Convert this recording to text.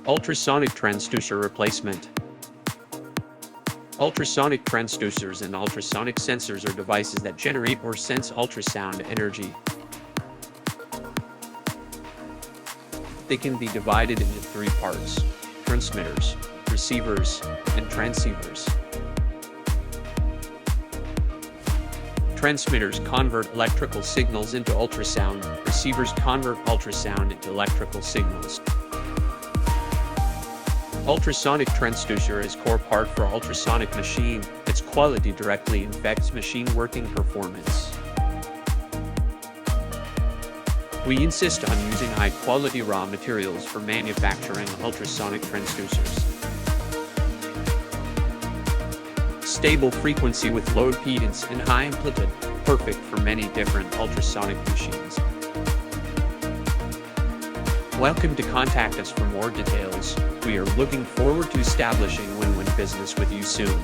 Ultrasonic transducer replacement. Ultrasonic transducers and ultrasonic sensors are devices that generate or sense ultrasound energy. They can be divided into three parts: transmitters, receivers, and transceivers. Transmitters convert electrical signals into ultrasound. Receivers convert ultrasound into electrical signals. Ultrasonic transducer is core part for ultrasonic machine. Its quality directly affects machine working performance. We insist on using high-quality raw materials for manufacturing ultrasonic transducers. Stable frequency with low impedance and high amplitude, perfect for many different ultrasonic machines. Welcome to contact us for more details. We are looking forward to establishing win-win business with you soon.